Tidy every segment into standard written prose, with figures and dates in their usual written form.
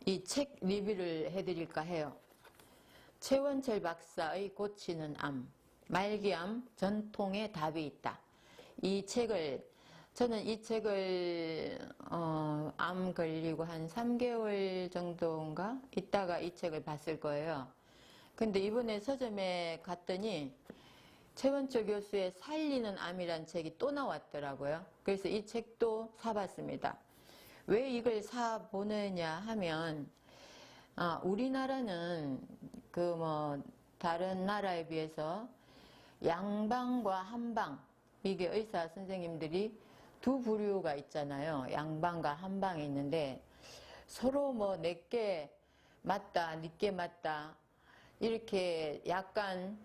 이 책 리뷰를 해드릴까 해요. 최원철 박사의 고치는 암, 말기암 전통의 답이 있다. 저는 이 책을 암 걸리고 한 3개월 정도인가 있다가 이 책을 봤을 거예요. 근데 이번에 서점에 갔더니 최원철 교수의 살리는 암이란 책이 또 나왔더라고요. 그래서 이 책도 사봤습니다. 왜 이걸 사보느냐 하면, 우리나라는 다른 나라에 비해서 양방과 한방, 이게 의사 선생님들이 두 부류가 있잖아요. 양방과 한방이 있는데 서로 내게 맞다, 니께 맞다, 이렇게 약간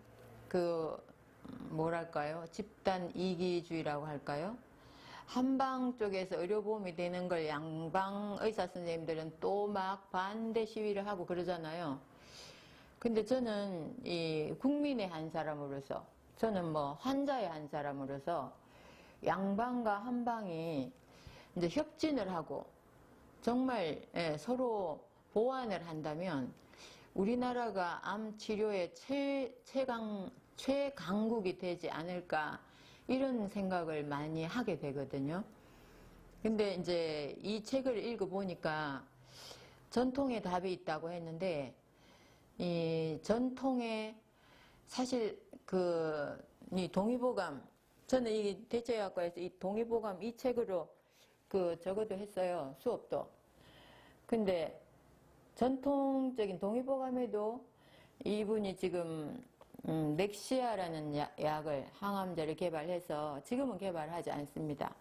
뭐랄까요? 집단 이기주의라고 할까요? 한방 쪽에서 의료보험이 되는 걸 양방 의사 선생님들은 또 막 반대 시위를 하고 그러잖아요. 근데 저는 이 국민의 한 사람으로서, 저는 환자의 한 사람으로서 양방과 한방이 이제 협진을 하고 정말 서로 보완을 한다면 우리나라가 암 치료의 최강국이 되지 않을까, 이런 생각을 많이 하게 되거든요. 근데 이제 이 책을 읽어보니까 전통의 답이 있다고 했는데, 이 전통의 사실 이 동의보감, 저는 이 대체의학과에서 이 동의보감 이 책으로 적어도 했어요. 수업도. 근데 전통적인 동의보감에도 이분이 지금 넥시아라는 약을, 항암제를 개발해서 지금은 개발하지 않습니다.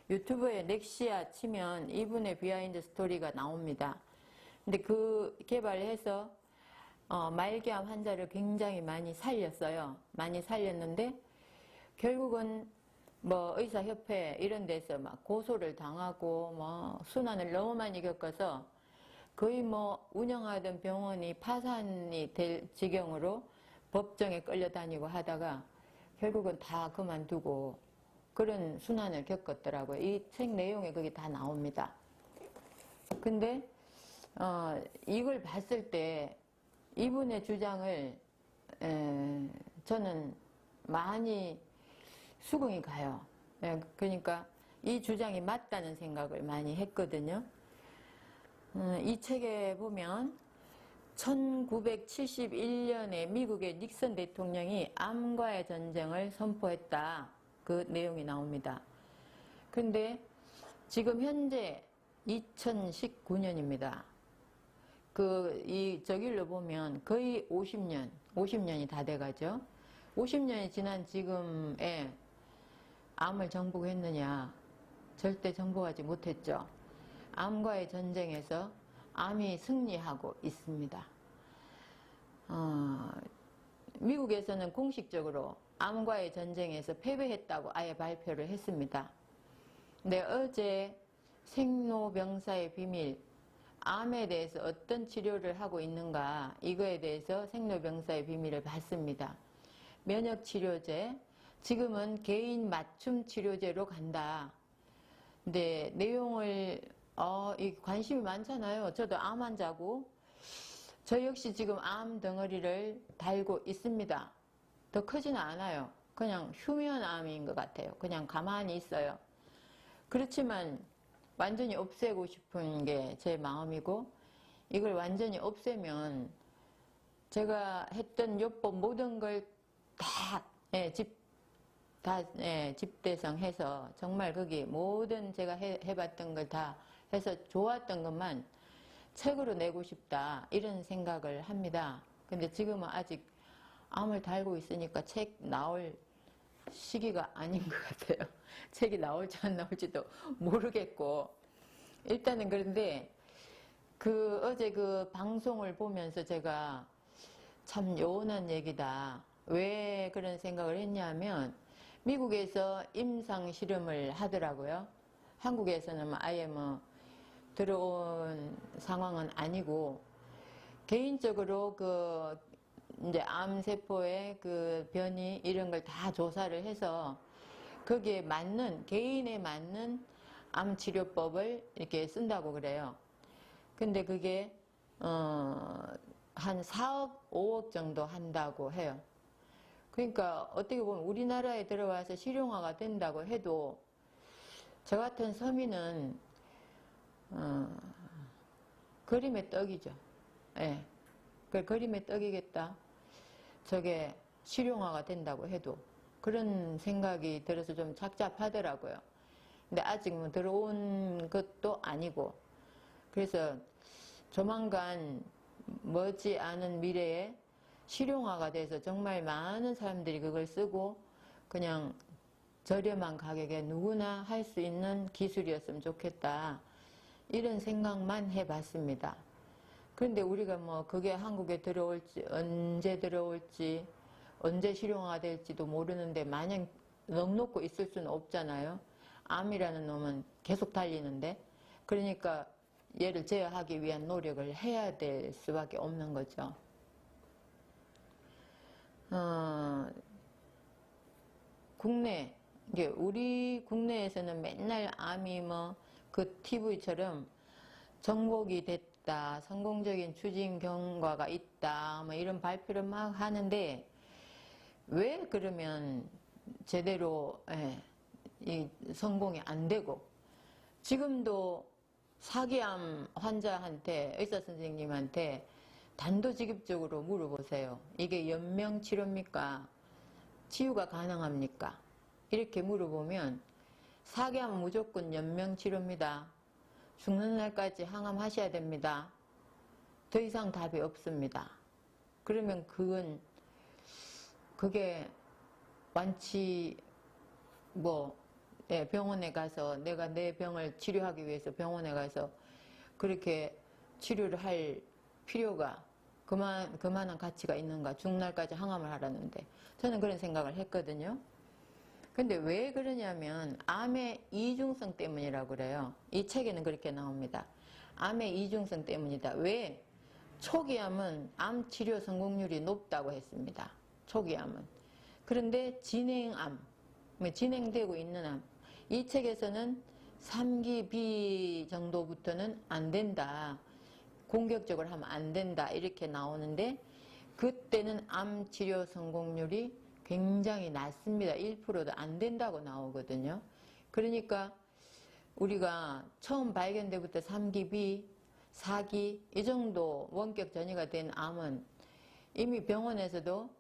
유튜브에 넥시아 치면 이분의 비하인드 스토리가 나옵니다. 근데 개발해서 말기암 환자를 굉장히 많이 살렸어요. 많이 살렸는데 결국은 의사협회 이런 데서 막 고소를 당하고 순환을 너무 많이 겪어서 거의 운영하던 병원이 파산이 될 지경으로 법정에 끌려다니고 하다가 결국은 다 그만두고 그런 순환을 겪었더라고요. 이 책 내용에 그게 다 나옵니다. 근데 이걸 봤을 때 이분의 주장을 저는 많이 수긍이 가요. 그러니까 이 주장이 맞다는 생각을 많이 했거든요. 이 책에 보면 1971년에 미국의 닉슨 대통령이 암과의 전쟁을 선포했다, 그 내용이 나옵니다. 근데 지금 현재 2019년입니다. 저길로 보면 거의 50년이 다 돼가죠. 50년이 지난 지금에 암을 정복했느냐? 절대 정복하지 못했죠. 암과의 전쟁에서 암이 승리하고 있습니다. 미국에서는 공식적으로 암과의 전쟁에서 패배했다고 아예 발표를 했습니다. 근데 어제 생로병사의 비밀, 암에 대해서 어떤 치료를 하고 있는가, 이거에 대해서 생로병사의 비밀을 봤습니다. 면역치료제, 지금은 개인 맞춤 치료제로 간다. 근데 내용을 관심이 많잖아요. 저도 암 환자고 저 역시 지금 암 덩어리를 달고 있습니다. 더 크지는 않아요. 그냥 휴면암인 것 같아요. 그냥 가만히 있어요. 그렇지만 완전히 없애고 싶은 게 제 마음이고, 이걸 완전히 없애면 제가 했던 요법 모든 걸 집대성해서 정말 거기 모든 제가 해봤던 걸 다 해서 좋았던 것만 책으로 내고 싶다, 이런 생각을 합니다. 근데 지금은 아직 암을 달고 있으니까 책 나올 시기가 아닌 것 같아요. 책이 나올지 안 나올지도 모르겠고, 일단은 그런데 어제 방송을 보면서 제가 참 요원한 얘기다. 왜 그런 생각을 했냐면, 미국에서 임상 실험을 하더라고요. 한국에서는 아예 들어온 상황은 아니고, 개인적으로 이제 암세포의 변이 이런 걸 다 조사를 해서 거기에 맞는, 개인에 맞는 암치료법을 이렇게 쓴다고 그래요. 근데 그게 한 4억, 5억 정도 한다고 해요. 그러니까 어떻게 보면 우리나라에 들어와서 실용화가 된다고 해도 저 같은 서민은 그림의 떡이죠. 예. 그 그림의 떡이겠다. 저게 실용화가 된다고 해도 그런 생각이 들어서 좀 착잡하더라고요. 근데 아직 뭐 들어온 것도 아니고 그래서 조만간 머지 않은 미래에 실용화가 돼서 정말 많은 사람들이 그걸 쓰고 그냥 저렴한 가격에 누구나 할 수 있는 기술이었으면 좋겠다. 이런 생각만 해봤습니다. 그런데 우리가 뭐 그게 한국에 들어올지 언제 실용화가 될지도 모르는데 마냥 넉놓고 있을 수는 없잖아요. 암이라는 놈은 계속 달리는데 그러니까 얘를 제어하기 위한 노력을 해야 될 수밖에 없는 거죠. 이게 우리 국내에서는 맨날 암이 뭐 그 TV처럼 정복이 됐다, 성공적인 추진 경과가 있다, 뭐 이런 발표를 막 하는데 왜 그러면 제대로 이 성공이 안 되고 지금도 사기암 환자한테 의사 선생님한테 단도직입적으로 물어보세요. 이게 연명 치료입니까? 치유가 가능합니까? 이렇게 물어보면 사기암은 무조건 연명 치료입니다. 죽는 날까지 항암하셔야 됩니다. 더 이상 답이 없습니다. 그러면 그게 완치 병원에 가서 내가 내 병을 치료하기 위해서 병원에 가서 그렇게 치료를 할 필요가 그만한 가치가 있는가. 죽는 날까지 항암을 하라는데 저는 그런 생각을 했거든요. 근데 왜 그러냐면 암의 이중성 때문이라고 그래요. 이 책에는 그렇게 나옵니다. 암의 이중성 때문이다. 왜? 초기암은 암 치료 성공률이 높다고 했습니다. 초기암은. 그런데 진행암, 진행되고 있는 암, 이 책에서는 3기 B 정도부터는 안 된다. 공격적으로 하면 안 된다. 이렇게 나오는데 그때는 암 치료 성공률이 굉장히 낮습니다. 1%도 안 된다고 나오거든요. 그러니까 우리가 처음 발견 때부터 3기 B, 4기 이 정도 원격 전이가 된 암은 이미 병원에서도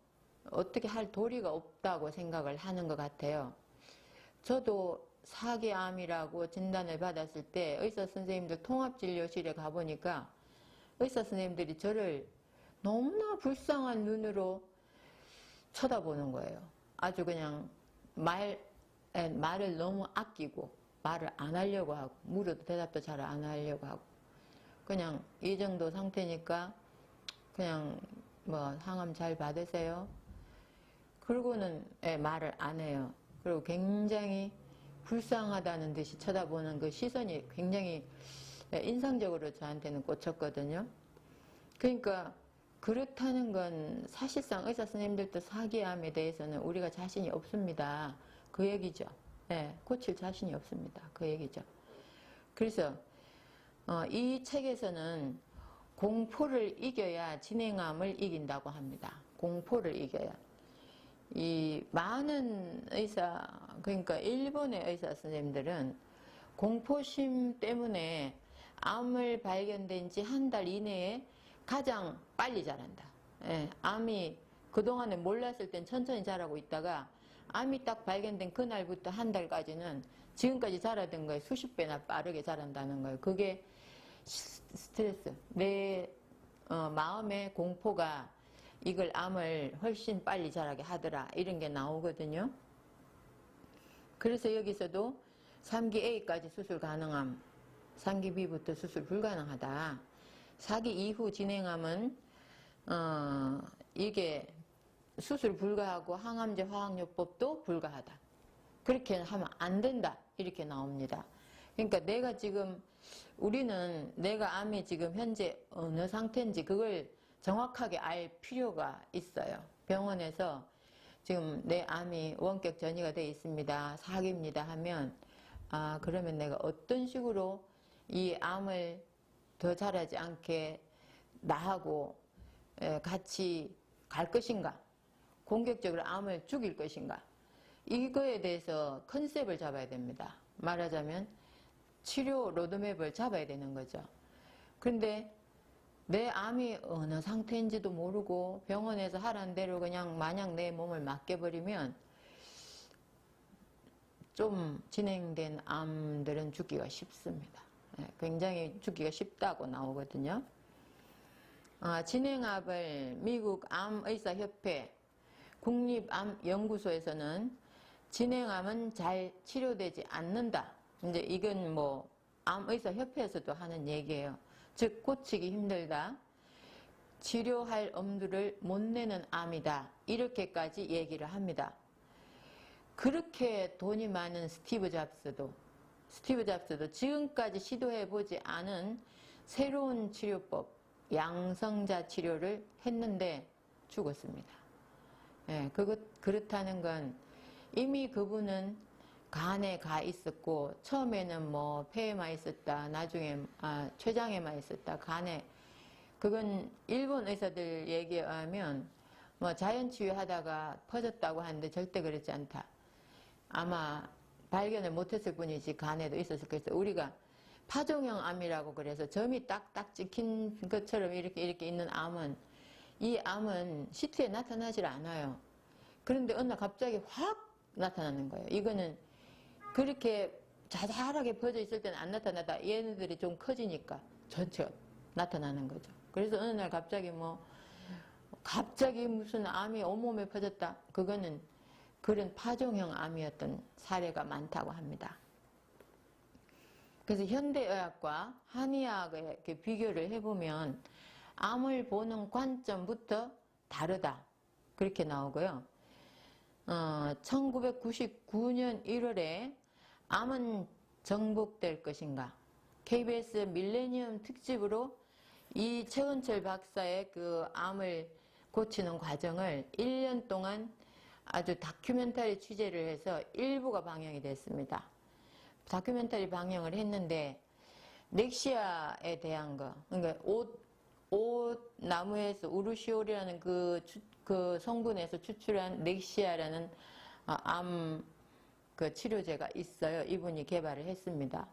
어떻게 할 도리가 없다고 생각을 하는 것 같아요. 저도 4기 암이라고 진단을 받았을 때 의사 선생님들 통합진료실에 가보니까 의사 선생님들이 저를 너무나 불쌍한 눈으로 쳐다보는 거예요. 아주 그냥 말을 너무 아끼고 말을 안 하려고 하고 물어도 대답도 잘 안 하려고 하고 그냥 이 정도 상태니까 그냥 뭐 항암 잘 받으세요. 그러고는 말을 안 해요. 그리고 굉장히 불쌍하다는 듯이 쳐다보는 그 시선이 굉장히 인상적으로 저한테는 꽂혔거든요. 그러니까 그렇다는 건 사실상 의사 선생님들도 사기암에 대해서는 우리가 자신이 없습니다. 그 얘기죠. 고칠 자신이 없습니다. 그 얘기죠. 그래서 이 책에서는 공포를 이겨야 진행암을 이긴다고 합니다. 공포를 이겨야. 이 많은 그러니까 일본의 의사 선생님들은 공포심 때문에 암을 발견된 지 한 달 이내에 가장 빨리 자란다. 암이 그동안에 몰랐을 땐 천천히 자라고 있다가 암이 딱 발견된 그날부터 한 달까지는 지금까지 자라던 거에 수십 배나 빠르게 자란다는 거예요. 그게 스트레스, 내 마음의 공포가 이걸 암을 훨씬 빨리 자라게 하더라. 이런 게 나오거든요. 그래서 여기서도 3기 A까지 수술 가능함, 3기 B부터 수술 불가능하다. 4기 이후 진행암은 이게 수술 불가하고 항암제 화학요법도 불가하다. 그렇게 하면 안 된다. 이렇게 나옵니다. 그러니까 우리는 내가 암이 지금 현재 어느 상태인지 그걸 정확하게 알 필요가 있어요. 병원에서 지금 내 암이 원격 전이가 되어 있습니다. 4기입니다 하면 그러면 내가 어떤 식으로 이 암을 더 자라지 않게 나하고 같이 갈 것인가, 공격적으로 암을 죽일 것인가, 이거에 대해서 컨셉을 잡아야 됩니다. 말하자면 치료 로드맵을 잡아야 되는 거죠. 그런데 내 암이 어느 상태인지도 모르고 병원에서 하라는 대로 그냥 마냥 내 몸을 맡겨버리면 좀 진행된 암들은 죽기가 쉽습니다. 굉장히 죽기가 쉽다고 나오거든요. 진행암을 미국 암의사협회 국립암연구소에서는 진행암은 잘 치료되지 않는다. 이제 이건 뭐 암의사협회에서도 하는 얘기예요. 즉 고치기 힘들다. 치료할 엄두를 못 내는 암이다. 이렇게까지 얘기를 합니다. 그렇게 돈이 많은 스티브 잡스도 지금까지 시도해보지 않은 새로운 치료법, 양성자 치료를 했는데 죽었습니다. 그렇다는 건 이미 그분은 간에 가 있었고, 처음에는 뭐 폐에만 있었다, 나중에 췌장에만 있었다, 간에, 그건 일본 의사들 얘기에 의하면 뭐 자연치유 하다가 퍼졌다고 하는데 절대 그렇지 않다. 아마 발견을 못했을 뿐이지 간에도 있었을 거예요. 우리가 파종형 암이라고 그래서 점이 딱딱 찍힌 것처럼 이렇게 있는 암은, 이 암은 CT에 나타나질 않아요. 그런데 어느 날 갑자기 확 나타나는 거예요. 이거는 그렇게 자잘하게 퍼져 있을 때는 안 나타나다 얘네들이 좀 커지니까 전체가 나타나는 거죠. 그래서 어느 날 갑자기 무슨 암이 온몸에 퍼졌다. 그거는 그런 파종형 암이었던 사례가 많다고 합니다. 그래서 현대의학과 한의학의 이렇게 비교를 해보면 암을 보는 관점부터 다르다. 그렇게 나오고요. 1999년 1월에 암은 정복될 것인가, KBS 밀레니엄 특집으로 이 최은철 박사의 그 암을 고치는 과정을 1년 동안 아주 다큐멘터리 취재를 해서 일부가 방영이 됐습니다. 다큐멘터리 방영을 했는데 넥시아에 대한 거, 그러니까 옷 나무에서 우르시올이라는 그 성분에서 추출한 넥시아라는 암 그 치료제가 있어요. 이분이 개발을 했습니다.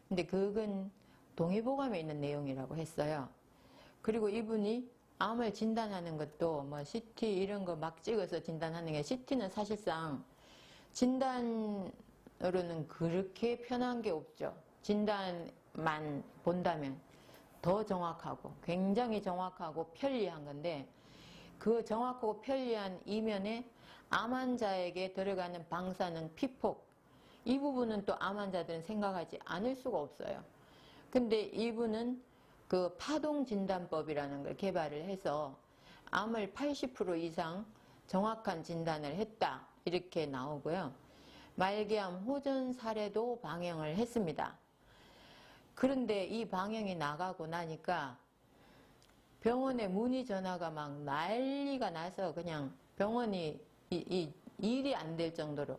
근데 그건 동의보감에 있는 내용이라고 했어요. 그리고 이분이 암을 진단하는 것도 뭐 CT 이런 거 막 찍어서 진단하는 게, CT는 사실상 진단으로는 그렇게 편한 게 없죠. 진단만 본다면 더 정확하고 굉장히 정확하고 편리한 건데, 그 정확하고 편리한 이면에 암 환자에게 들어가는 방사능 피폭, 이 부분은 또 암 환자들은 생각하지 않을 수가 없어요. 근데 이분은 그 파동진단법이라는 걸 개발을 해서 암을 80% 이상 정확한 진단을 했다. 이렇게 나오고요. 말기암 호전 사례도 방영을 했습니다. 그런데 이 방영이 나가고 나니까 병원에 문의 전화가 막 난리가 나서 그냥 병원이 일이 안 될 정도로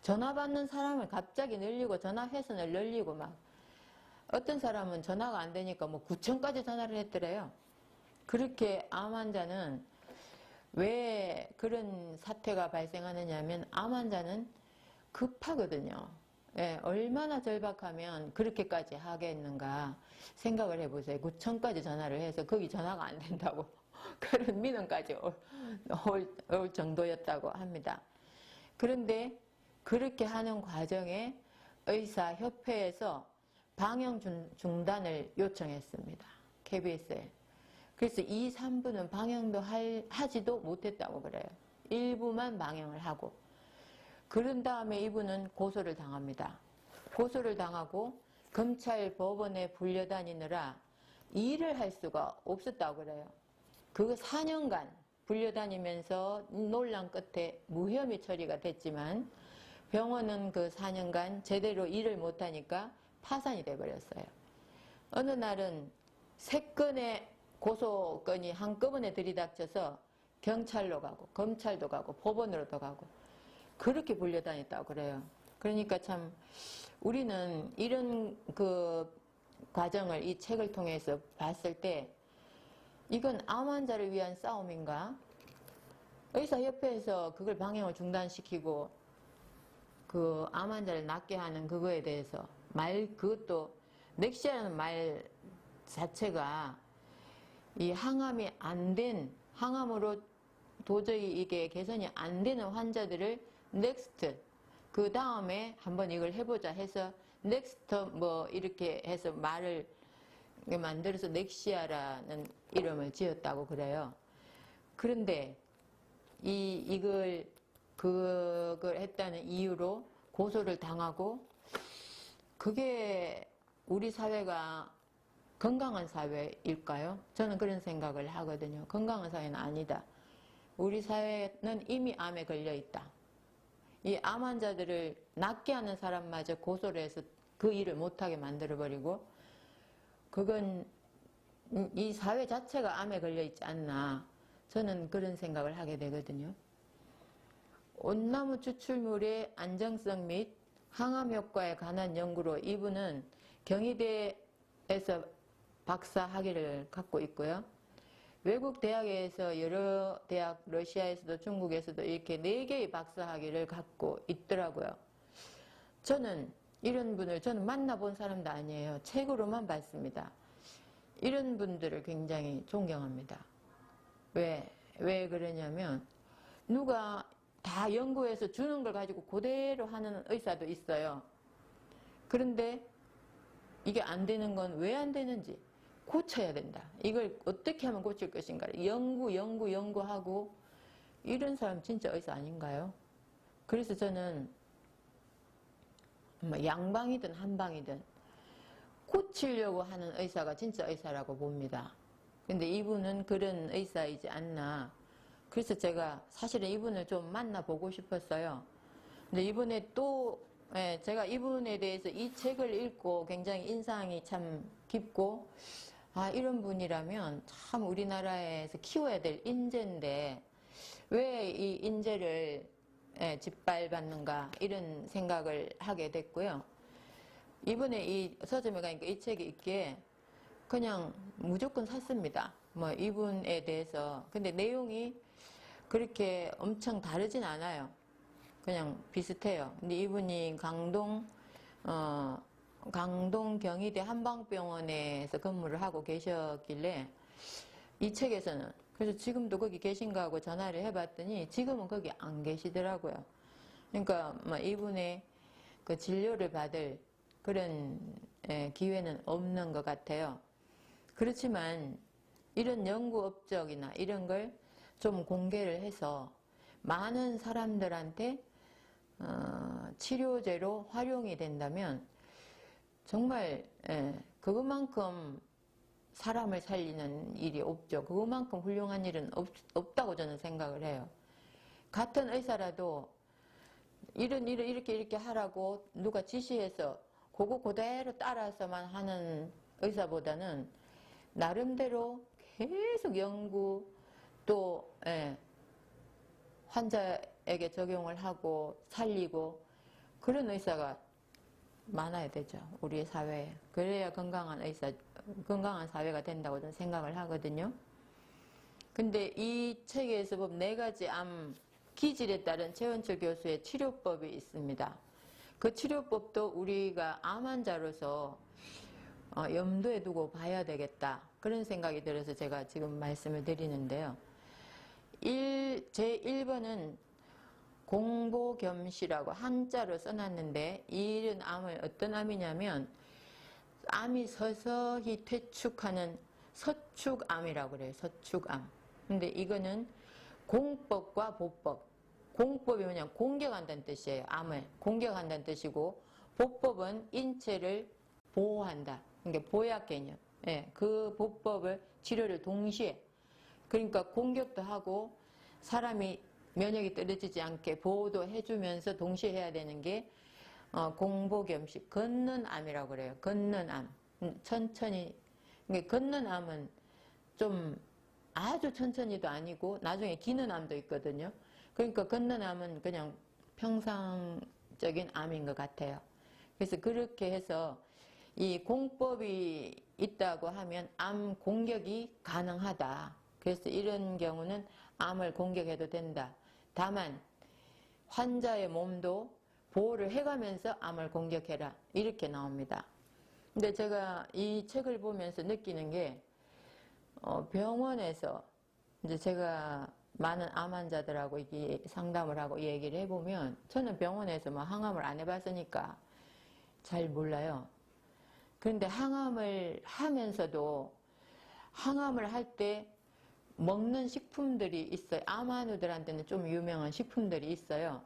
전화 받는 사람을 갑자기 늘리고 전화 회선을 늘리고, 막 어떤 사람은 전화가 안 되니까 뭐 9천까지 전화를 했더래요. 그렇게 암 환자는 왜 그런 사태가 발생하느냐 하면, 암 환자는 급하거든요. 얼마나 절박하면 그렇게까지 하겠는가 생각을 해보세요. 9천까지 전화를 해서 거기 전화가 안 된다고 그런 민원까지 올 정도였다고 합니다. 그런데 그렇게 하는 과정에 의사협회에서 방영 중단을 요청했습니다. KBS에. 그래서 2, 3부는 방영도 하지도 못했다고 그래요. 일부만 방영을 하고. 그런 다음에 이분은 고소를 당합니다. 고소를 당하고 검찰 법원에 불려다니느라 일을 할 수가 없었다고 그래요. 그 4년간 불려다니면서 논란 끝에 무혐의 처리가 됐지만, 병원은 그 4년간 제대로 일을 못하니까 파산이 돼버렸어요. 어느 날은 3건의 고소건이 한꺼번에 들이닥쳐서 경찰로 가고 검찰도 가고 법원으로도 가고 그렇게 불려다녔다고 그래요. 그러니까 참 우리는 이런 그 과정을 이 책을 통해서 봤을 때 이건 암 환자를 위한 싸움인가? 의사협회에서 그걸 방향을 중단시키고 그 암 환자를 낫게 하는 그거에 대해서 그것도 넥시아라는 말 자체가 이 항암이 안 된, 항암으로 도저히 이게 개선이 안 되는 환자들을 넥스트, 그 다음에 한번 이걸 해보자 해서 넥스트 뭐 이렇게 해서 말을 만들어서 넥시아라는 이름을 지었다고 그래요. 그런데 그걸 했다는 이유로 고소를 당하고, 그게 우리 사회가 건강한 사회일까요? 저는 그런 생각을 하거든요. 건강한 사회는 아니다. 우리 사회는 이미 암에 걸려 있다. 이 암 환자들을 낫게 하는 사람마저 고소를 해서 그 일을 못하게 만들어버리고, 그건 이 사회 자체가 암에 걸려 있지 않나. 저는 그런 생각을 하게 되거든요. 온나무 추출물의 안정성 및 항암 효과에 관한 연구로 이분은 경희대에서 박사 학위를 갖고 있고요. 외국 대학에서 여러 대학, 러시아에서도 중국에서도 이렇게 4개의 박사 학위를 갖고 있더라고요. 저는 이런 분을 저는 만나본 사람도 아니에요. 책으로만 봤습니다. 이런 분들을 굉장히 존경합니다. 왜 그러냐면 누가 다 연구해서 주는 걸 가지고 그대로 하는 의사도 있어요. 그런데 이게 안 되는 건 왜 안 되는지 고쳐야 된다. 이걸 어떻게 하면 고칠 것인가. 연구하고 이런 사람 진짜 의사 아닌가요? 그래서 저는 양방이든 한방이든 고치려고 하는 의사가 진짜 의사라고 봅니다. 근데 이분은 그런 의사이지 않나. 그래서 제가 사실은 이분을 좀 만나보고 싶었어요. 근데 이번에 또 제가 이분에 대해서 이 책을 읽고 굉장히 인상이 참 깊고, 이런 분이라면 참 우리나라에서 키워야 될 인재인데 왜 이 인재를 짓밟았는가 이런 생각을 하게 됐고요. 이번에 이 서점에 가니까 이 책이 있기에 그냥 무조건 샀습니다. 뭐 이분에 대해서. 근데 내용이 그렇게 엄청 다르진 않아요. 그냥 비슷해요. 근데 이분이 강동 경희대 한방병원에서 근무를 하고 계셨길래 이 책에서는, 그래서 지금도 거기 계신가 하고 전화를 해봤더니 지금은 거기 안 계시더라고요. 그러니까 이분의 그 진료를 받을 그런 기회는 없는 것 같아요. 그렇지만 이런 연구 업적이나 이런 걸 좀 공개를 해서 많은 사람들한테 치료제로 활용이 된다면 정말 그것만큼 사람을 살리는 일이 없죠. 그것만큼 훌륭한 일은 없다고 저는 생각을 해요. 같은 의사라도 이렇게 하라고 누가 지시해서 그거 그대로 따라서만 하는 의사보다는 나름대로 계속 연구 또 환자에게 적용을 하고 살리고 그런 의사가 많아야 되죠. 우리 사회에. 그래야 건강한 사회가 된다고 저는 생각을 하거든요. 근데 이 책에서 보면 4가지 암 기질에 따른 최원철 교수의 치료법이 있습니다. 그 치료법도 우리가 암 환자로서 염두에 두고 봐야 되겠다. 그런 생각이 들어서 제가 지금 말씀을 드리는데요. 제 1번은 공보겸시라고 한자로 써놨는데, 이런 암을 어떤 암이냐면 암이 서서히 퇴축하는 서축암이라고 그래요. 서축암. 근데 이거는 공법과 보법. 공법이 뭐냐면 공격한다는 뜻이에요. 암을 공격한다는 뜻이고, 보법은 인체를 보호한다. 그러니까 보약 개념. 그 보법을 치료를 동시에, 그러니까 공격도 하고 사람이 면역이 떨어지지 않게 보호도 해주면서 동시에 해야 되는 게 공보겸시, 걷는 암이라고 그래요. 걷는 암. 천천히. 그러니까 걷는 암은 좀 아주 천천히도 아니고 나중에 기는 암도 있거든요. 그러니까 걷는 암은 그냥 평상적인 암인 것 같아요. 그래서 그렇게 해서 이 공법이 있다고 하면 암 공격이 가능하다. 그래서 이런 경우는 암을 공격해도 된다. 다만 환자의 몸도 보호를 해가면서 암을 공격해라. 이렇게 나옵니다. 근데 제가 이 책을 보면서 느끼는 게 병원에서 이제 제가 많은 암 환자들하고 상담을 하고 얘기를 해보면 저는 병원에서 뭐 항암을 안 해봤으니까 잘 몰라요. 그런데 항암을 하면서도 항암을 할 때 먹는 식품들이 있어요. 암 환우들한테는 좀 유명한 식품들이 있어요.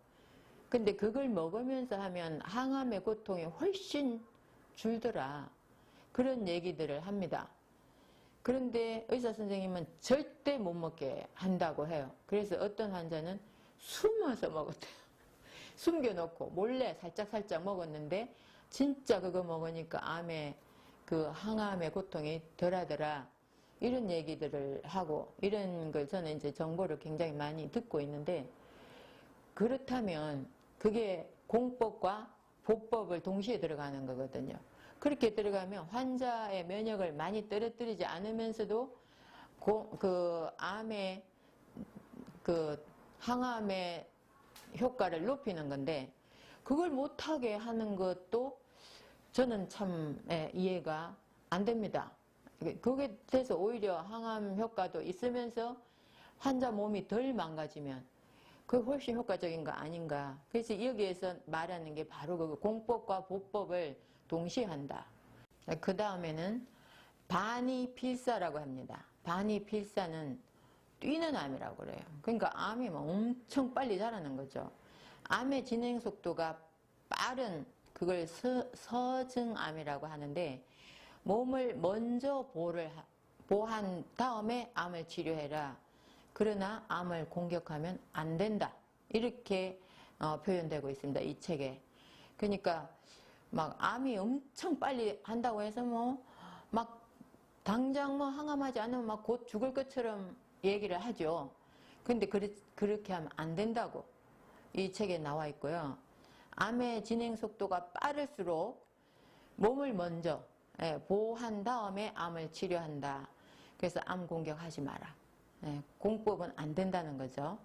근데 그걸 먹으면서 하면 항암의 고통이 훨씬 줄더라. 그런 얘기들을 합니다. 그런데 의사 선생님은 절대 못 먹게 한다고 해요. 그래서 어떤 환자는 숨어서 먹었대요. 숨겨놓고 몰래 살짝살짝 먹었는데 진짜 그거 먹으니까 암의 그 항암의 고통이 덜하더라. 이런 얘기들을 하고 이런 걸 저는 이제 정보를 굉장히 많이 듣고 있는데, 그렇다면 그게 공법과 보법을 동시에 들어가는 거거든요. 그렇게 들어가면 환자의 면역을 많이 떨어뜨리지 않으면서도 그 암의 그 항암의 효과를 높이는 건데, 그걸 못하게 하는 것도 저는 참 이해가 안 됩니다. 그게 돼서 오히려 항암 효과도 있으면서 환자 몸이 덜 망가지면 그게 훨씬 효과적인 거 아닌가. 그래서 여기에서 말하는 게 바로 그 공법과 보법을 동시에 한다. 그 다음에는 반이필사라고 합니다. 반이필사는 뛰는 암이라고 그래요. 그러니까 암이 막 엄청 빨리 자라는 거죠. 암의 진행 속도가 빠른 그걸 서증암이라고 하는데, 몸을 먼저 보호한 다음에 암을 치료해라. 그러나 암을 공격하면 안 된다. 이렇게 표현되고 있습니다. 이 책에. 그러니까 막 암이 엄청 빨리 한다고 해서 뭐 막 당장 뭐 항암하지 않으면 막 곧 죽을 것처럼 얘기를 하죠. 근데 그렇게 하면 안 된다고 이 책에 나와 있고요. 암의 진행 속도가 빠를수록 몸을 먼저 보호한 다음에 암을 치료한다. 그래서 암 공격하지 마라. 공법은 안 된다는 거죠.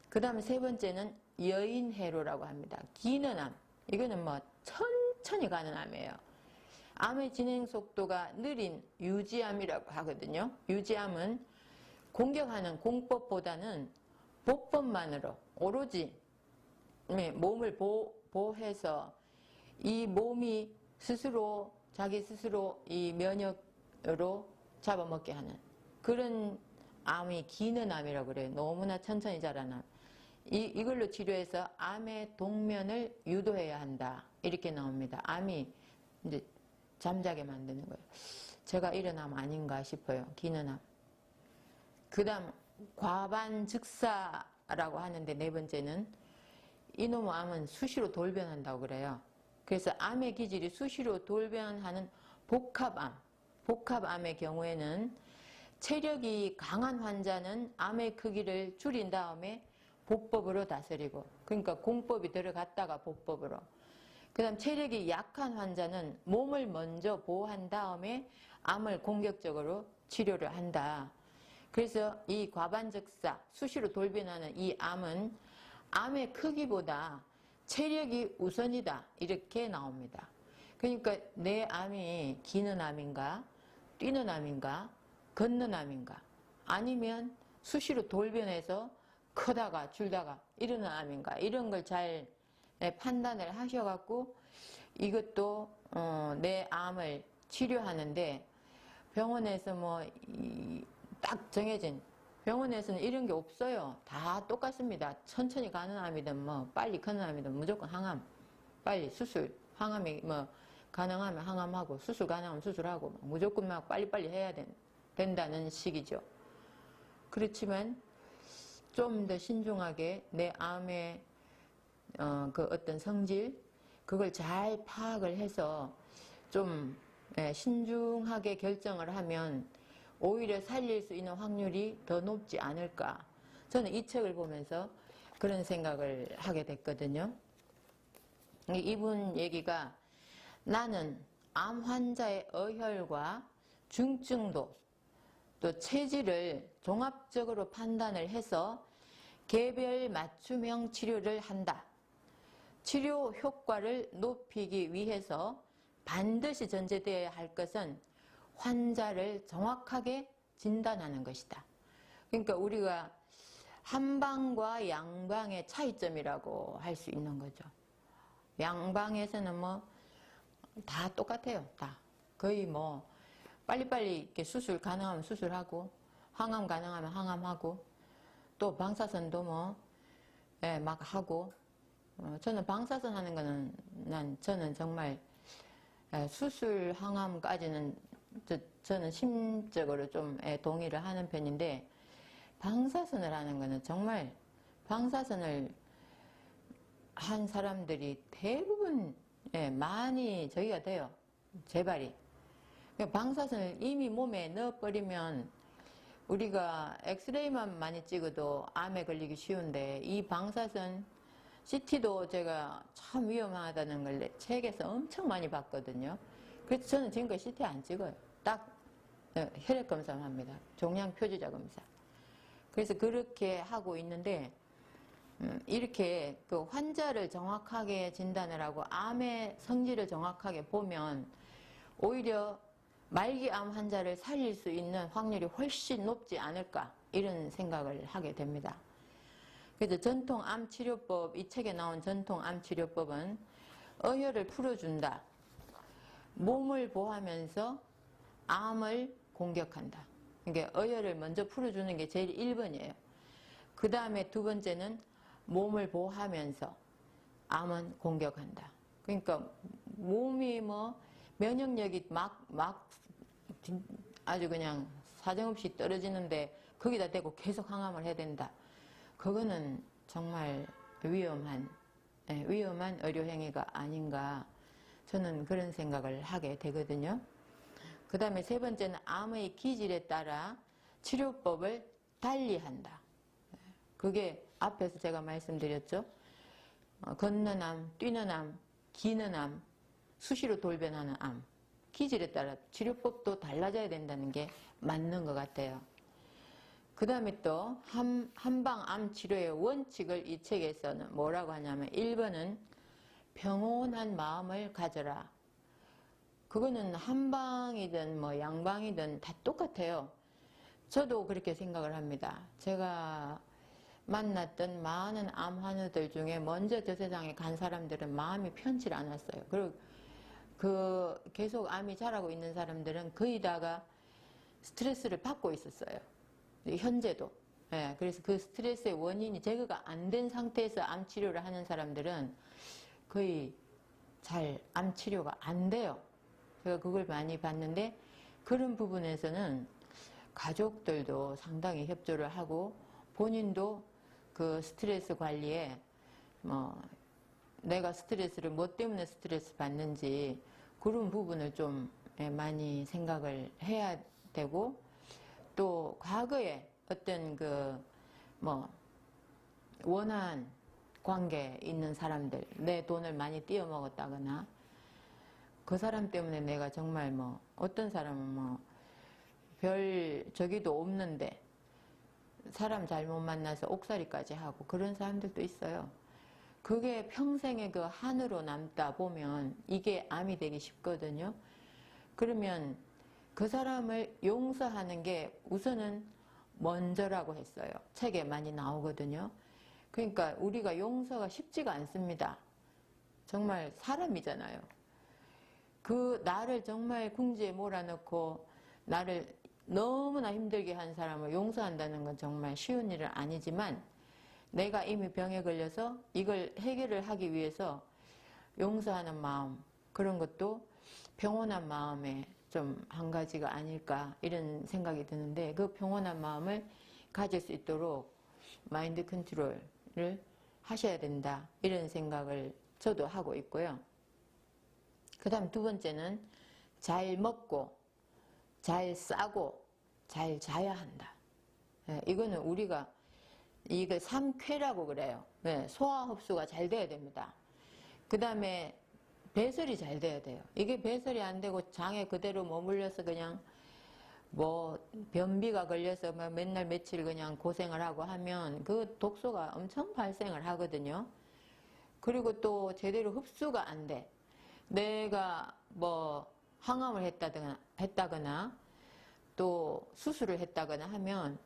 그 다음에 세 번째는 여인해로라고 합니다. 기는 암. 이거는 뭐 천천히 가는 암이에요. 암의 진행 속도가 느린 유지암이라고 하거든요. 유지암은 공격하는 공법보다는 보법만으로 오로지 몸을 보호해서 이 몸이 스스로 자기 스스로 이 면역으로 잡아먹게 하는 그런 암이 기는 암이라고 그래요. 너무나 천천히 자라는 암. 이걸로 치료해서 암의 동면을 유도해야 한다. 이렇게 나옵니다. 암이 이제 잠자게 만드는 거예요. 제가 이런 암 아닌가 싶어요. 기는 암. 그 다음 과반즉사라고 하는데 네 번째는 이놈의 암은 수시로 돌변한다고 그래요. 그래서 암의 기질이 수시로 돌변하는 복합암. 복합암의 경우에는 체력이 강한 환자는 암의 크기를 줄인 다음에 보법으로 다스리고, 그러니까 공법이 들어갔다가 보법으로. 그 다음 체력이 약한 환자는 몸을 먼저 보호한 다음에 암을 공격적으로 치료를 한다. 그래서 이 과반즉사, 수시로 돌변하는 이 암은 암의 크기보다 체력이 우선이다. 이렇게 나옵니다. 그러니까 내 암이 기는 암인가, 뛰는 암인가, 걷는 암인가, 아니면 수시로 돌변해서 크다가 줄다가 이러는 암인가, 이런 걸 잘 판단을 하셔갖고 이것도 내 암을 치료하는데, 병원에서 뭐 딱 정해진, 병원에서는 이런 게 없어요. 다 똑같습니다. 천천히 가는 암이든 뭐 빨리 크는 암이든 무조건 항암, 빨리 수술, 항암이 뭐 가능하면 항암하고 수술 가능하면 수술하고 무조건 막 빨리빨리 해야 된다는 식이죠. 그렇지만 좀 더 신중하게 내 암의 그 어떤 성질, 그걸 잘 파악을 해서 좀 신중하게 결정을 하면 오히려 살릴 수 있는 확률이 더 높지 않을까. 저는 이 책을 보면서 그런 생각을 하게 됐거든요. 이분 얘기가 나는 암 환자의 어혈과 중증도 또 체질을 종합적으로 판단을 해서 개별 맞춤형 치료를 한다. 치료 효과를 높이기 위해서 반드시 전제되어야 할 것은 환자를 정확하게 진단하는 것이다. 그러니까 우리가 한방과 양방의 차이점이라고 할 수 있는 거죠. 양방에서는 뭐 다 똑같아요. 다 거의 뭐 빨리빨리 이렇게 수술 가능하면 수술하고 항암 가능하면 항암하고 또 방사선도 뭐 막 하고 저는 방사선 하는 거는 저는 정말 수술 항암까지는 저는 심적으로 좀 동의를 하는 편인데 방사선을 하는 거는 정말 방사선을 한 사람들이 대부분 많이 저기가 돼요. 재발이. 방사선을 이미 몸에 넣어버리면 우리가 엑스레이만 많이 찍어도 암에 걸리기 쉬운데 이 방사선 CT도 제가 참 위험하다는 걸 책에서 엄청 많이 봤거든요. 그래서 저는 지금까지 CT 안 찍어요. 딱 혈액 검사만 합니다. 종양 표지자 검사. 그래서 그렇게 하고 있는데 이렇게 그 환자를 정확하게 진단을 하고 암의 성질을 정확하게 보면 오히려 말기암 환자를 살릴 수 있는 확률이 훨씬 높지 않을까 이런 생각을 하게 됩니다. 그래서 전통암치료법, 이 책에 나온 전통암치료법은 어혈을 풀어준다. 몸을 보호하면서 암을 공격한다. 그러니까 어혈을 먼저 풀어주는 게 제일 1번이에요. 그 다음에 두 번째는 몸을 보호하면서 암은 공격한다. 그러니까 몸이 뭐 면역력이 막 아주 그냥 사정없이 떨어지는데 거기다 대고 계속 항암을 해야 된다. 그거는 정말 위험한 의료행위가 아닌가 저는 그런 생각을 하게 되거든요. 그 다음에 세 번째는 암의 기질에 따라 치료법을 달리한다. 그게 앞에서 제가 말씀드렸죠. 걷는 암, 뛰는 암, 기는 암, 수시로 돌변하는 암. 기질에 따라 치료법도 달라져야 된다는 게 맞는 것 같아요. 그 다음에 또 한방암 치료의 원칙을 이 책에서는 뭐라고 하냐면 1번은 평온한 마음을 가져라. 그거는 한방이든 뭐 양방이든 다 똑같아요. 저도 그렇게 생각을 합니다. 제가 만났던 많은 암 환우들 중에 먼저 저 세상에 간 사람들은 마음이 편치 않았어요. 그리고 계속 암이 자라고 있는 사람들은 거의 다가 스트레스를 받고 있었어요. 현재도. 그래서 그 스트레스의 원인이 제거가 안 된 상태에서 암 치료를 하는 사람들은 거의 잘 암 치료가 안 돼요. 제가 그걸 많이 봤는데 그런 부분에서는 가족들도 상당히 협조를 하고 본인도 그 스트레스 관리에 뭐 내가 스트레스를 뭐 때문에 스트레스 받는지 그런 부분을 좀 많이 생각을 해야 되고 또 과거에 어떤 원한 관계에 있는 사람들 내 돈을 많이 띄어먹었다거나 그 사람 때문에 내가 정말 어떤 사람은 별 저기도 없는데 사람 잘못 만나서 옥살이까지 하고 그런 사람들도 있어요. 그게 평생의 그 한으로 남다 보면 이게 암이 되기 쉽거든요. 그러면 그 사람을 용서하는 게 우선은 먼저라고 했어요. 책에 많이 나오거든요. 그러니까 우리가 용서가 쉽지가 않습니다. 정말 사람이잖아요. 그 나를 정말 궁지에 몰아넣고 나를 너무나 힘들게 한 사람을 용서한다는 건 정말 쉬운 일은 아니지만 내가 이미 병에 걸려서 이걸 해결을 하기 위해서 용서하는 마음 그런 것도 평온한 마음의 좀 한 가지가 아닐까 이런 생각이 드는데 그 평온한 마음을 가질 수 있도록 마인드 컨트롤을 하셔야 된다 이런 생각을 저도 하고 있고요. 그 다음 두 번째는 잘 먹고 잘 싸고 잘 자야 한다. 이거는 우리가 이거 삼쾌라고 그래요. 소화 흡수가 잘 돼야 됩니다. 그 다음에 배설이 잘 돼야 돼요. 이게 배설이 안 되고 장에 그대로 머물러서 그냥 뭐 변비가 걸려서 뭐 맨날 며칠 그냥 고생을 하고 하면 그 독소가 엄청 발생을 하거든요. 그리고 또 제대로 흡수가 안 돼. 내가 뭐 항암을 했다거나 또 수술을 했다거나 하면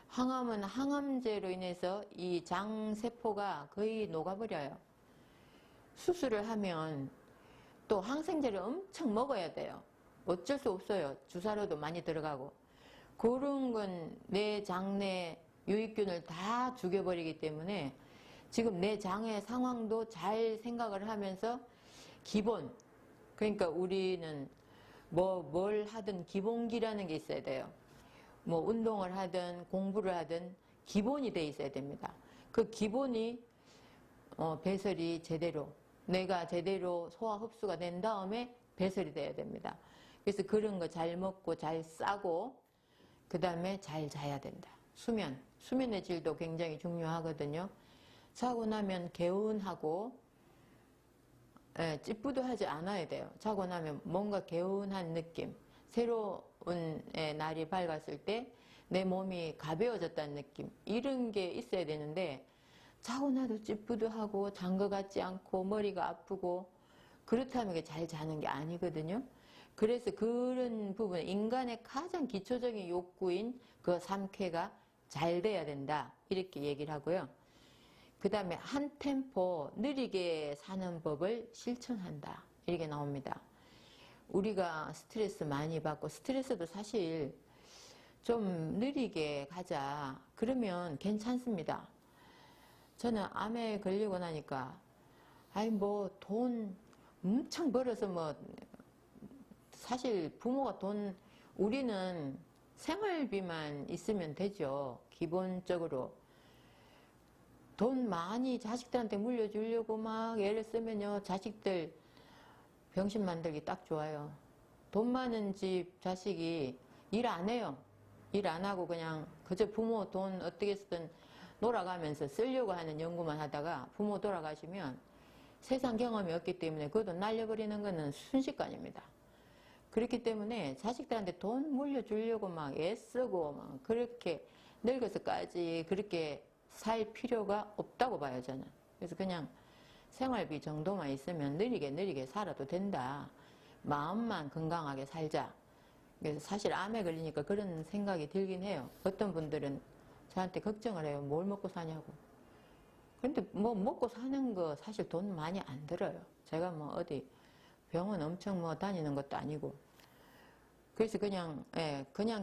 항암은 항암제로 인해서 이 장세포가 거의 녹아버려요. 수술을 하면 또 항생제를 엄청 먹어야 돼요. 어쩔 수 없어요. 주사로도 많이 들어가고. 그런 건 내 장내 유익균을 다 죽여버리기 때문에 지금 내 장의 상황도 잘 생각을 하면서 기본, 그러니까 우리는 뭘 하든 기본기라는 게 있어야 돼요. 뭐 운동을 하든 공부를 하든 기본이 돼 있어야 됩니다. 그 기본이 배설이 제대로, 내가 제대로 소화 흡수가 된 다음에 배설이 돼야 됩니다. 그래서 그런 거 잘 먹고 잘 싸고 그 다음에 잘 자야 된다. 수면의 질도 굉장히 중요하거든요. 자고 나면 개운하고 찌뿌드하지 않아야 돼요. 자고 나면 뭔가 개운한 느낌, 새로운 날이 밝았을 때 내 몸이 가벼워졌다는 느낌, 이런 게 있어야 되는데 자고 나도 찌뿌드하고 잔 것 같지 않고 머리가 아프고 그렇다면 잘 자는 게 아니거든요. 그래서 그런 부분, 인간의 가장 기초적인 욕구인 그 삼쾌가 잘 돼야 된다, 이렇게 얘기를 하고요. 그 다음에 한 템포 느리게 사는 법을 실천한다, 이렇게 나옵니다. 우리가 스트레스 많이 받고, 스트레스도 사실 좀 느리게 가자 그러면 괜찮습니다. 저는 암에 걸리고 나니까 뭐 돈 엄청 벌어서 뭐 사실 부모가 우리는 생활비만 있으면 되죠. 기본적으로 돈 많이 자식들한테 물려주려고 막 애를 쓰면요, 자식들 병신 만들기 딱 좋아요. 돈 많은 집 자식이 일 안 해요. 일 안 하고 그냥 그저 부모 돈 어떻게 쓰든 놀아가면서 쓰려고 하는 연구만 하다가 부모 돌아가시면 세상 경험이 없기 때문에 그 돈 날려버리는 것은 순식간입니다. 그렇기 때문에 자식들한테 돈 물려주려고 막 애쓰고 막 그렇게 늙어서까지 그렇게 살 필요가 없다고 봐요, 저는. 그래서 그냥 생활비 정도만 있으면 느리게 살아도 된다. 마음만 건강하게 살자. 그래서 사실 암에 걸리니까 그런 생각이 들긴 해요. 어떤 분들은 저한테 걱정을 해요. 뭘 먹고 사냐고. 근데 뭐 먹고 사는 거 사실 돈 많이 안 들어요. 제가 뭐 어디 병원 엄청 뭐 다니는 것도 아니고. 그래서 그냥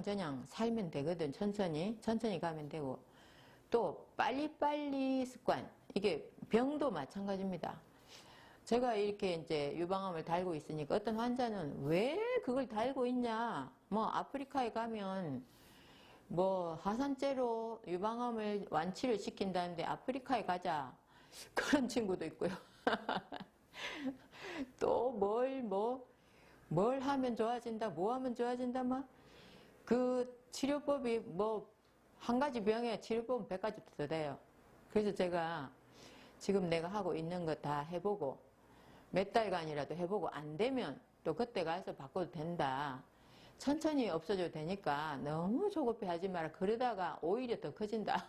저냥 살면 되거든. 천천히 가면 되고. 또 빨리빨리 습관, 이게 병도 마찬가지입니다. 제가 이렇게 이제 유방암을 달고 있으니까 어떤 환자는 왜 그걸 달고 있냐, 뭐 아프리카에 가면 뭐 하산제로 유방암을 완치를 시킨다는데 아프리카에 가자, 그런 친구도 있고요. 또 뭘 하면 좋아진다, 뭐 하면 좋아진다, 막 그 치료법이 뭐 한 가지 병에 치료법은 100가지 더 돼요. 그래서 제가 지금 내가 하고 있는 거 다 해보고 몇 달간이라도 해보고 안 되면 또 그때 가서 바꿔도 된다. 천천히 없어져도 되니까 너무 조급해 하지 마라. 그러다가 오히려 더 커진다.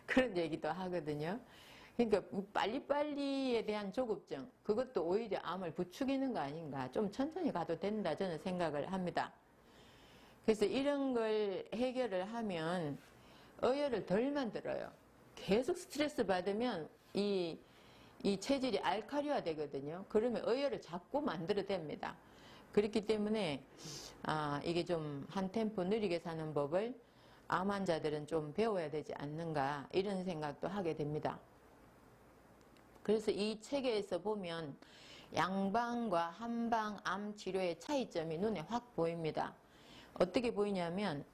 그런 얘기도 하거든요. 그러니까 빨리빨리에 대한 조급증, 그것도 오히려 암을 부추기는 거 아닌가. 좀 천천히 가도 된다, 저는 생각을 합니다. 그래서 이런 걸 해결을 하면 어혈을 덜 만들어요. 계속 스트레스 받으면 이 체질이 알칼리화 되거든요. 그러면 어혈을 자꾸 만들어댑니다. 그렇기 때문에 이게 좀 한 템포 느리게 사는 법을 암 환자들은 좀 배워야 되지 않는가, 이런 생각도 하게 됩니다. 그래서 이 책에서 보면 양방과 한방 암 치료의 차이점이 눈에 확 보입니다. 어떻게 보이냐면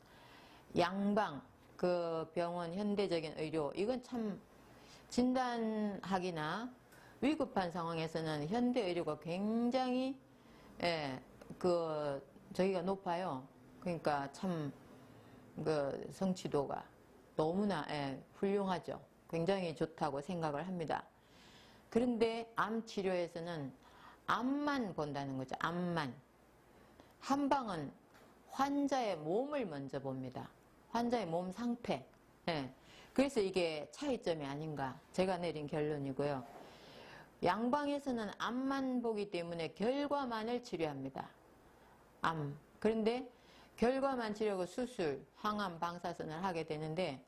양방, 그 병원 현대적인 의료, 이건 참 진단하기나 위급한 상황에서는 현대 의료가 굉장히 저기가 높아요. 그러니까 참 그 성취도가 너무나 훌륭하죠. 굉장히 좋다고 생각을 합니다. 그런데 암 치료에서는 암만 본다는 거죠. 암만. 한방은 환자의 몸을 먼저 봅니다. 환자의 몸 상태. 예. 그래서 이게 차이점이 아닌가 제가 내린 결론이고요. 양방에서는 암만 보기 때문에 결과만을 치료합니다. 암. 그런데 결과만 치료하고 수술, 항암, 방사선을 하게 되는데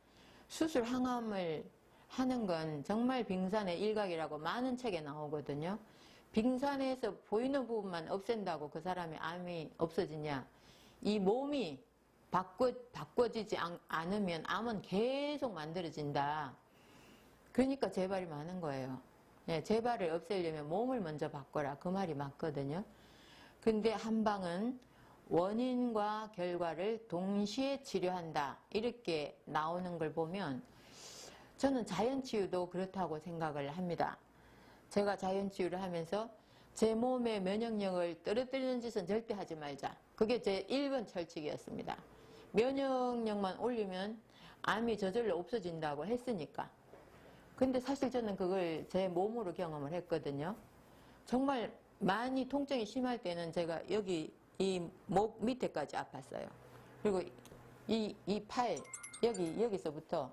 수술, 항암을 하는 건 정말 빙산의 일각이라고 많은 책에 나오거든요. 빙산에서 보이는 부분만 없앤다고 그 사람의 암이 없어지냐. 이 몸이 바꿔지지 않으면 암은 계속 만들어진다. 그러니까 재발이 많은 거예요. 예, 재발을 없애려면 몸을 먼저 바꿔라. 그 말이 맞거든요. 근데 한방은 원인과 결과를 동시에 치료한다. 이렇게 나오는 걸 보면 저는 자연치유도 그렇다고 생각을 합니다. 제가 자연치유를 하면서 제 몸의 면역력을 떨어뜨리는 짓은 절대 하지 말자. 그게 제 1번 철칙이었습니다. 면역력만 올리면 암이 저절로 없어진다고 했으니까. 근데 사실 저는 그걸 제 몸으로 경험을 했거든요. 정말 많이 통증이 심할 때는 제가 여기 이 목 밑에까지 아팠어요. 그리고 이 팔, 여기서부터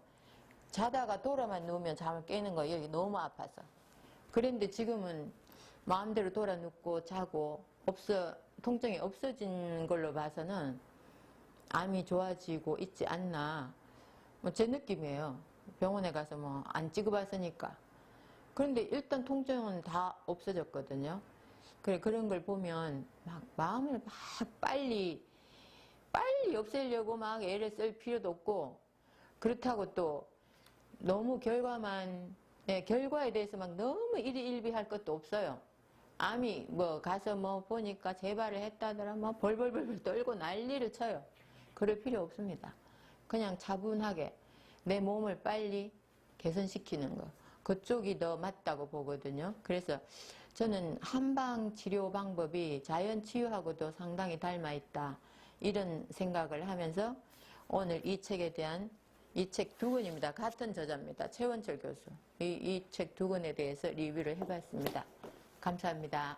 자다가 돌아만 누우면 잠을 깨는 거예요. 여기 너무 아파서. 그런데 지금은 마음대로 돌아 눕고 자고 통증이 없어진 걸로 봐서는 암이 좋아지고 있지 않나. 제 느낌이에요. 병원에 가서 안 찍어봤으니까. 그런데 일단 통증은 다 없어졌거든요. 그런 걸 보면 마음을 막 빨리 없애려고 막 애를 쓸 필요도 없고, 그렇다고 또 너무 결과에 대해서 막 너무 일희일비할 것도 없어요. 암이 가서 보니까 재발을 했다더라 벌벌벌 떨고 난리를 쳐요. 그럴 필요 없습니다. 그냥 차분하게 내 몸을 빨리 개선시키는 거, 그쪽이 더 맞다고 보거든요. 그래서 저는 한방 치료 방법이 자연 치유하고도 상당히 닮아 있다, 이런 생각을 하면서 오늘 이 책에 대한, 이 책 두 권입니다. 같은 저자입니다. 최원철 교수. 이 책 두 권에 대해서 리뷰를 해봤습니다. 감사합니다.